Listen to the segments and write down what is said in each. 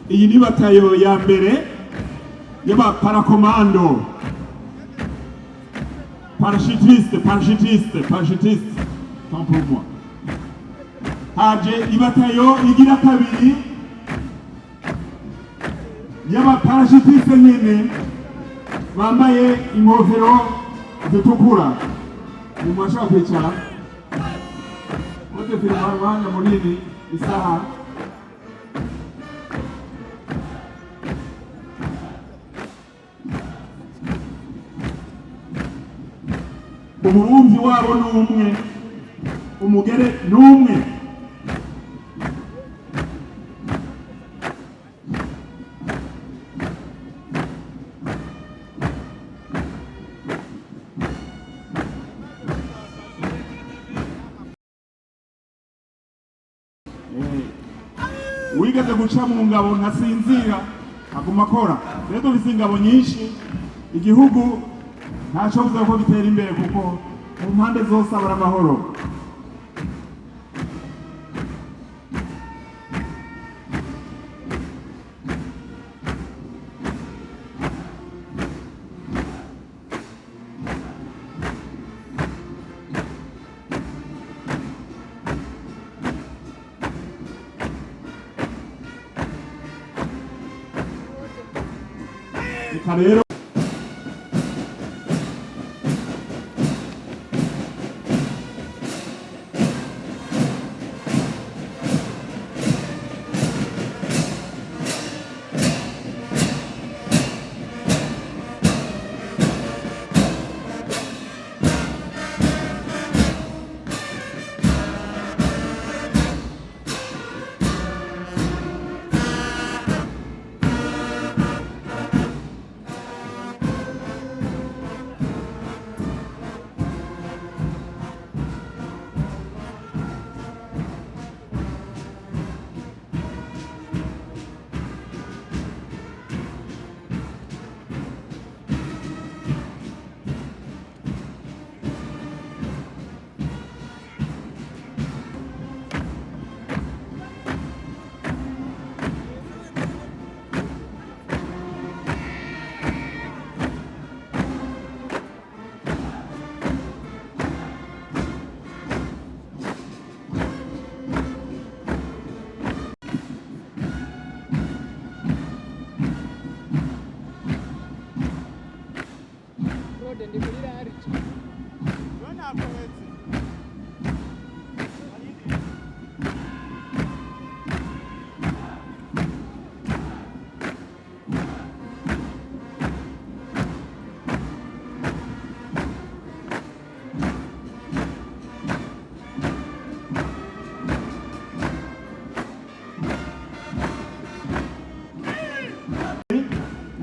iyi ni batayo ya mbere y'aba parakomando, parachutiste, tant pour moi. Haje ibatayo igira kabiri y'aba parachutiste nyene bambaye inkofero zitukura. Nimwashaka kwicara kote filima wanga munini isaha umurumvi wabo n'umwe, umugere n'umwe. Wigeze guca mu ngabo ntasinzira aguma akora. Rero dufise ingabo nyinshi, igihugu ntacyo bivuze ko bitera imbere kuko mu mpande zose abara amahoro. Rero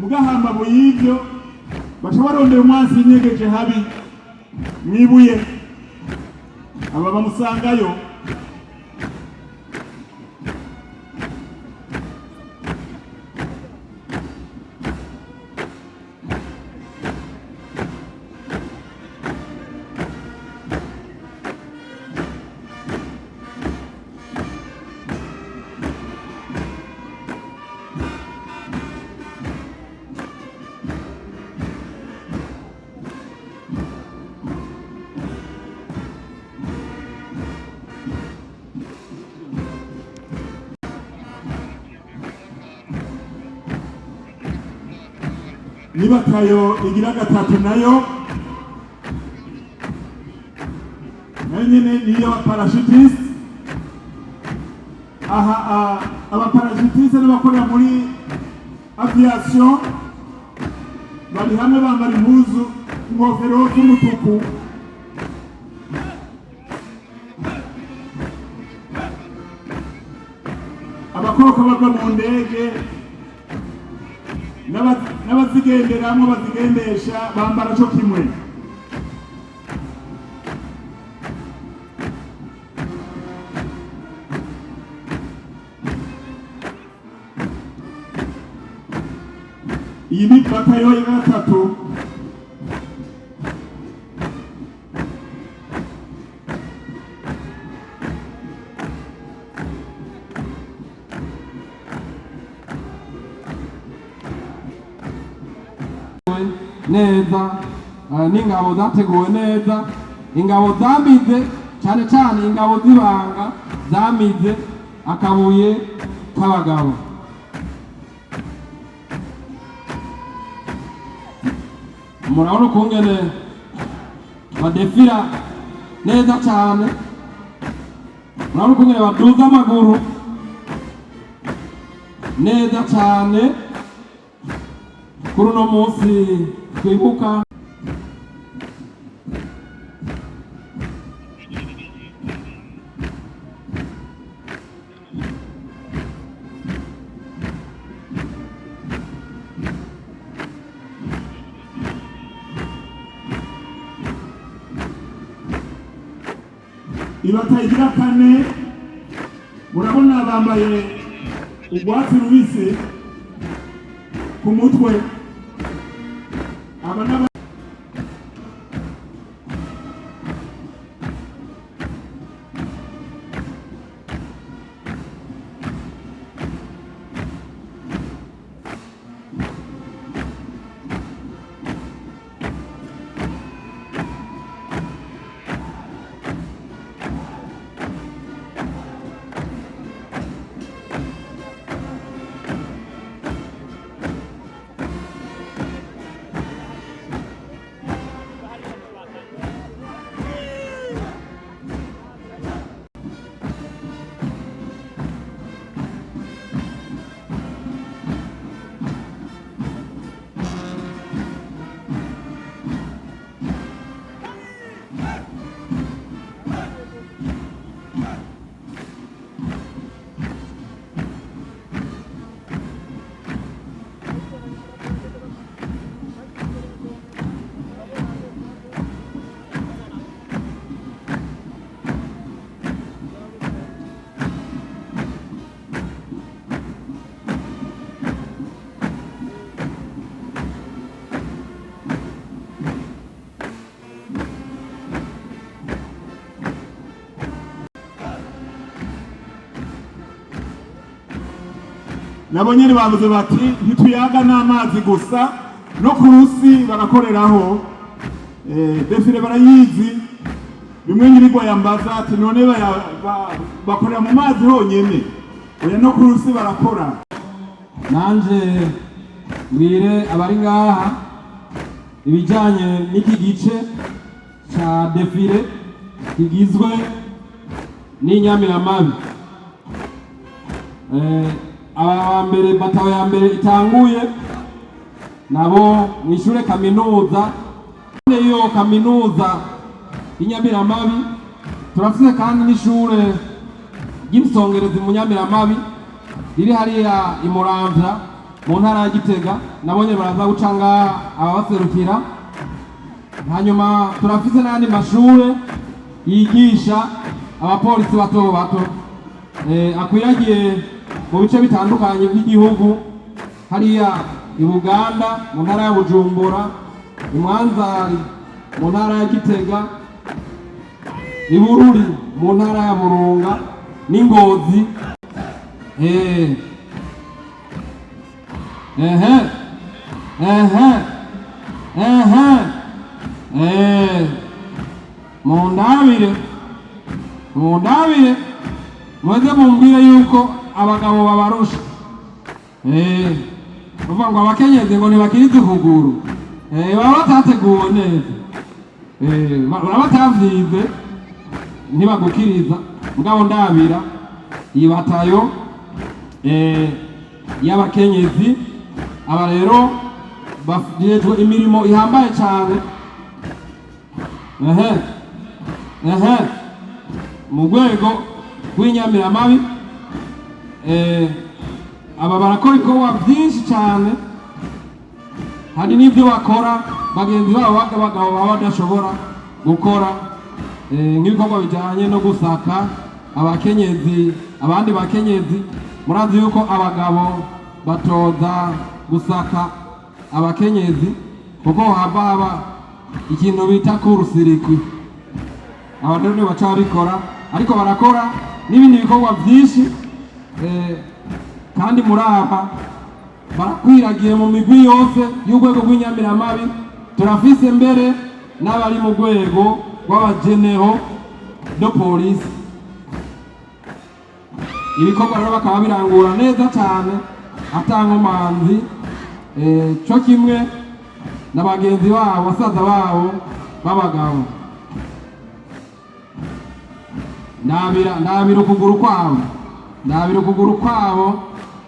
mugahamba y'ibyo bashabarondera umwansi inyegeje habi mwibuye aba bamusangayo. Ni batayo igira gatatu nayo nyene niyo parachutiste. Aha aba parachutiste n'abakorera muri aviation bari hamwe bambara impuzu ingofero z'umutuku. Abakobwa bava mu ndege n'abazigenderamwo bazigendesha bambara cyo kimwe. Iyi ni batayo ya gatatu. neza n'ingabo zateguwe neza, ingabo zamize cyane cyane ingabo z'ibanga zamize akabuye k'abagabo. Murabona ukungene badefira neza cyane, murabona ukungene baduza amaguru neza cyane kuri uno munsi twibuka ibata igira kane. Murabona bambaye urwatsi rubisi ku mutwe. nabo nyene bavuze bati ntituyaga n'amazi gusa no ku rusi barakoreraho. Defile barayizi, bimwe nyirirwa yambaza ati none bakorera mu mazi honyene, oya no ku rusi barakora. Nanje mbwire abari ngaha ibijyanye n'iki gice cya defile kigizwe n'inyamiramabi. Aba mbere batawe ya mbere itanguye nabo mwishure kaminuza. Iyo kaminuza y'inyamiramabi turafise kandi n'ishure ry'imsongerezi mu nyamiramabi riri hariya i Muramvya mu ntara ya Gitega. Nabonye baraza guca ngaha ababaserukira. Hanyuma turafise n'andi mashure yigisha abapolisi bato bato akwiragiye mu bice bitandukanye by'igihugu, hariya i Buganda mu ntara ya Bujumbura, i Mwanza mu ntara ya Gitega, i Bururi mu ntara ya Burunga n'Ingozi. Mundabire mweze mumbwire yuko abagabo babarusha. Uvuga ngo abakenyezi ngo ntibakirize ukuguru, baba batateguwe neza, baba batavyize ntibagukiriza. Mugabo ndabira iyi batayo y'abakenyezi, aba rero bafujejwe imirimo ihambaye cyane mu rwego rw'inyamiramabi. Aba barakora ibikorwa byinshi cyane, hari n'ibyo bakora bagenzi babo b'abagabo baba badashobora gukora, nk'ibikorwa bijyanye no gusaka abakenyezi, abandi bakenyezi. Murazi yuko abagabo batoza gusaka abakenyezi kuko haba ikintu bita kurusirikwi. Abantu rero baca babikora, ariko barakora n'ibindi bikorwa byinshi, kandi muraba barakwiragiye mu migwi yose y'urwego rw'inyamiramabi turafise mbere n'abari mu rwego rw'abagenero do polisi. Ibikorwa rero bakaba birangura neza cyane atankomanzi, cyo kimwe na bagenzi babo basaza babo b'abagabo. Ndabira ukuguru kwabo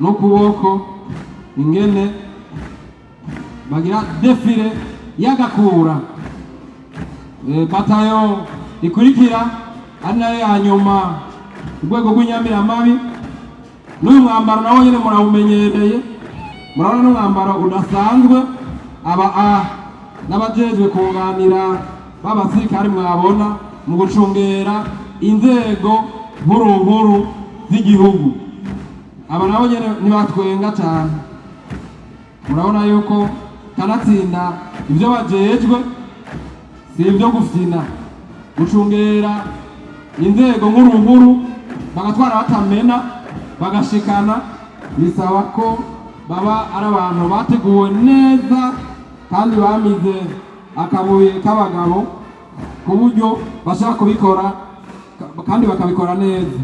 n'ukuboko ingene bagira defile y'agakura. Batayo ikurikira ari nayo ya nyuma urwego rw'inyamiramabi. N'uyu mwambaro nawo nyine murawumenyereye, murabona n'umwambaro udasanzwe n'abajejwe kunganira b'abasirikare mwabona mu gucungera inzego nkuru z'igihugu. Aba nabo nyine ntibatwenga cyane, murabona yuko kanatsinda ibyo bajejwe si ibyo gufyina, gucungera inzego nkuru bagatwara batamena bagashikana. Bisaba ko baba ari abantu bateguwe neza kandi bamize akabuye k'abagabo ku buryo bashaka kubikora kandi bakabikora neza.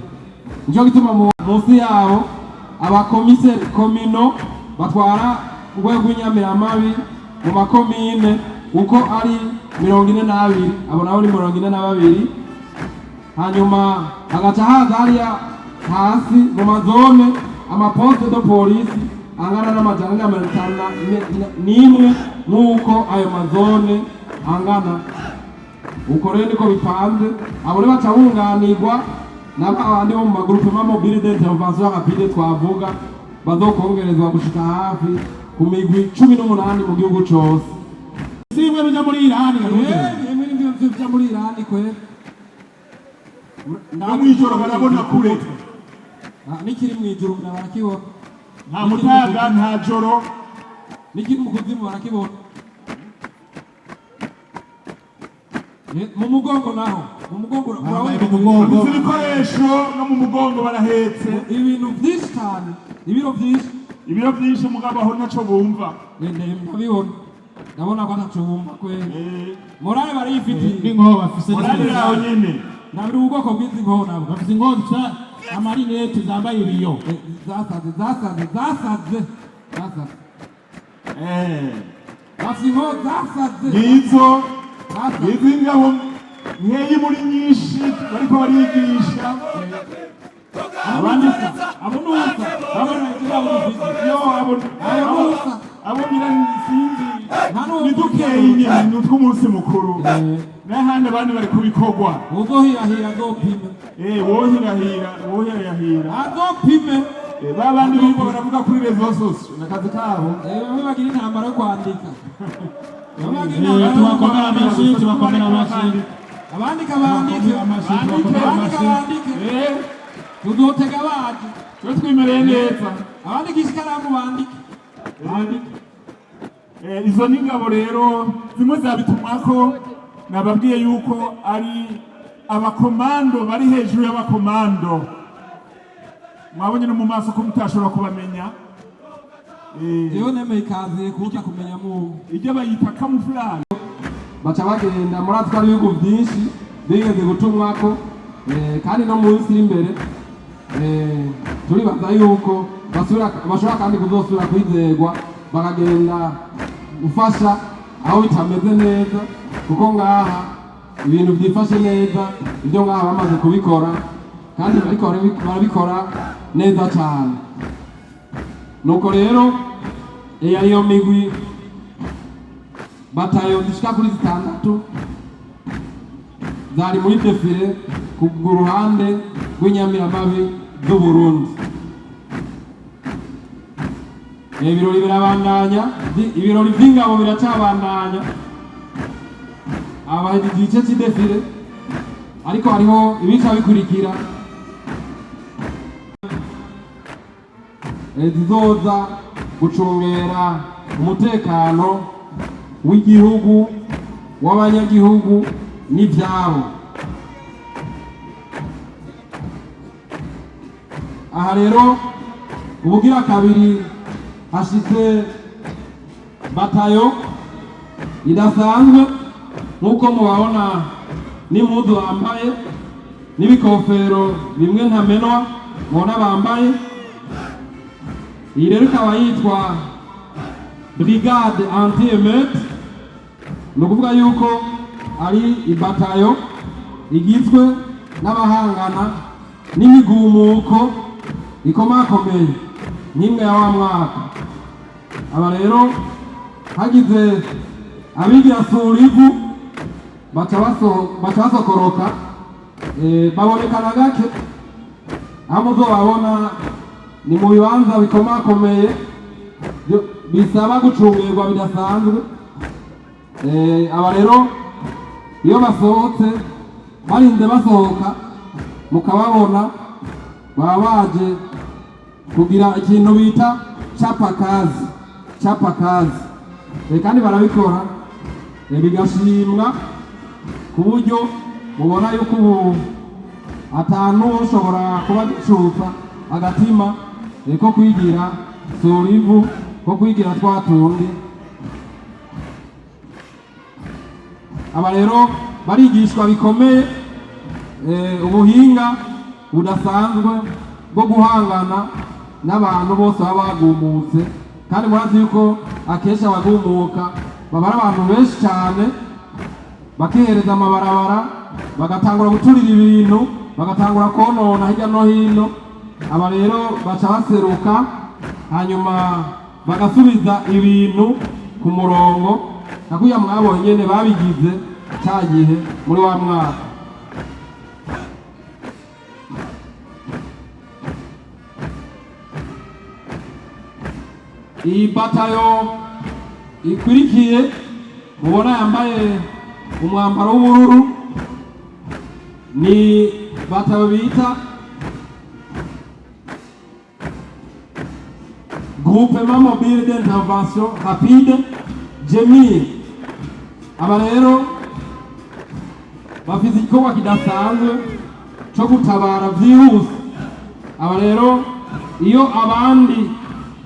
Nicyo gituma munsi yabo abakomiseri komino batwara urwego rw'inyamiramabi mu makomine uko ari 42, abo nabo ni 42. Hanyuma hagaca haza hariya hasi mu mazone amaposte de polisi angana n'amajana 51 nk'uko ayo mazone angana. Uko rero niko bipanze. Abo rero baca bunganirwa n'abandi bo mu magroupe mobile d'intervention rapide twavuga bazokongerezwa gushika hafi ku migwi 18 mu gihugu cyose. Simwe bija muri Irani bija muri Irani kwe namwijoro barabona kure nikiri mwijoro barakibona, nta mutaga nta joro nikiri mu kuzimu barakibona. Mu mugongo naho mu mugongo urabona ibikoresho no mu mugongo barahetse ibintu byinshi cyane, ibiro byinshi mugabo aho naco bumva. Ndabibona, ndabona ko ataco bumva kwe. Morale barayifitiye n'inkoho bafise yaho nyene. Nabiri ubwoko bw'izi nkoho nabo bafise inkoho zisa amarinete zambaye ibiyo zasaze bafise inkoho zasaze nizo izi ngabo nkeyi muri nyinshi bariko barigisha abandi abonusa abonira sinzi nidukeye nyene n'utw'umunsi mukuru n'ahandi abandi bari kubikorwa. Uzohirahira azopime, wohirahira azopime. Babandi bibo baravuga kuri rezo sose nakazi kabo, bamwe bagira intambara yo kwandika, tubakomera amashyi abandi kabandike, tuzotega baje twe twimereye neza, abandi kishikaramu bandike. Izo n'ingabo rero zimwe zabitumwako. Nababwiye yuko ari abakomando bari hejuru y'abakomando. Mwabonye no mu maso ko mutashobora kubamenya. Iyo neme ikaziye kuja kumenya mu ijya bayita camouflage. Baca bagenda muri atwara ibihugu byinshi bigeze gutumwako, kandi no mu isi imbere turibaza yuko bashobora kandi kuzosubira kwizegwa bakagenda gufasha aho bitameze neza, kuko ngaha ibintu byifashe neza, ibyo ngaha bamaze kubikora kandi barabikora neza cyane. Nuko rero iyo migwi batayo zishika kuri 6 zari muri defile ku ruhande rw'inyamiramabi z'u Burundi. Ibirori birabandanya, ibirori by'ingabo biracabandanya. Abaje igice cy'idefile ariko hariho ibica bikurikira zizoza gucungera umutekano w'igihugu, w'abanyagihugu n'ibyabo. Aha rero ubugira kabiri hashitse batayo idasanzwe nk'uko mubabona n'impuzu bambaye n'ibikofero bimwe ntamenwa mubona bambaye. Iyi rero ikaba yitwa Brigade Anti-Emeute, ni ukuvuga yuko ari ibatayo igizwe n'abahangana n'imigumuko ikomakomeye nk'imwe ya wa mwaka. Aba rero hagize abigira sura ivu baca basokoroka, babonekana gake, aho muzobabona ni mu bibanza bikomakomeye bisaba gucungirwa bidasanzwe. Aba rero iyo basohotse barinze basohoka mukababona baba baje kugira ikintu bita capakazi kandi barabikora bigashimwa ku buryo mubona yuko ubu atanu ushobora kuba gicupa agatima ko kwigira surivu, ko kwigira twatundi. Aba rero barigishwa bikomeye ubuhinga budasanzwe bwo guhangana n'abantu bose baba bagumutse, kandi murazi yuko akenshi abagumuka baba ari abantu benshi cyane, bakihereza amabarabara, bagatangura guturira ibintu, bagatangura konona hirya no hino. Aba rero baca baseruka hanyuma bagasubiza ibintu ku murongo, nakuya mwabonye nyene babigize cya gihe muri wa mwaka. Iyi batayo ikurikiye mubona yambaye umwambaro w'ubururu ni batayo bita Groupement Mobile d'Intervention Rapide GMIR. Aba rero bafite igikorwa kidasanzwe cyo gutabara byihuse. Aba rero iyo abandi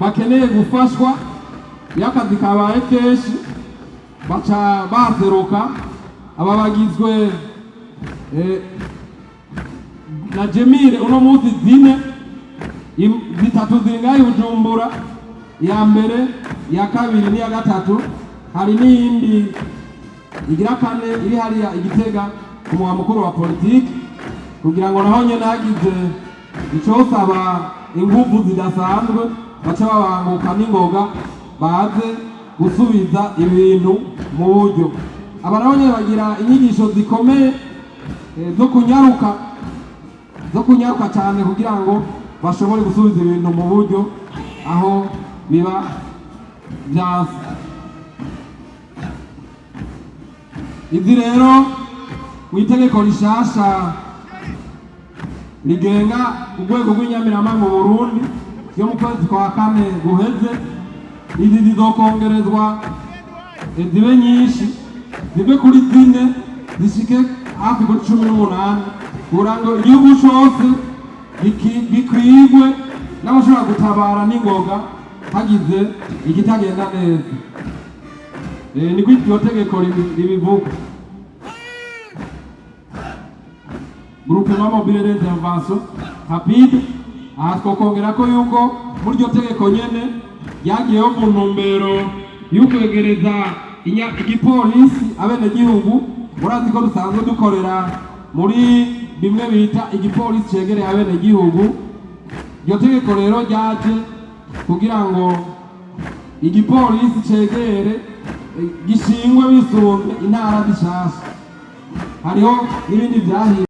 bakeneye gufashwa y'akazi kabaye kenshi baca baseruka. Aba bagizwe na GMIR uno munsi zine, zitatu zingaye Bujumbura, iya mbere iya kabiri n'iya gatatu. Hari n'iyindi igira kane iri hariya Igitega ku mugwa mukuru wa politiki, kugira ngo naho nyene hagize icosaba inguvu zidasanzwe baca babanguka n'ingoga baze gusubiza ibintu mu buryo. Aba naho nyene bagira inyigisho zikomeye zo kunyaruka cyane kugira ngo bashobore gusubiza ibintu mu buryo aho biba byase. Izi rero w'itegeko rishasha rigenga urwego rw'inyamirama mu Burundi yo mu kwezi kwa kane guheze, izi zizokongerezwa zibe nyinshi, zive kuri zine zishike hafi kuri 18 kugira ngo igihugu cyose gikwigwe n'abashobora gutabara n'ingoga hagize ikitagenda neza. Ni kuri iryo tegeko ribivuga. Groupement Mobile d'Intervention Rapide. Aha twokongera ko yuko muri iryo tegeko nyene ryagiyeho mu ntumbero y'ukwegereza igipolisi abenegihugu. Murazi ko dusanzwe dukorera muri bimwe bita igipolisi cegereye abenegihugu. Iryo tegeko rero ryaje kugira ngo igipolisi cegere gishingwe bisunze intara zishasha. Hariho n'ibindi vyahiye.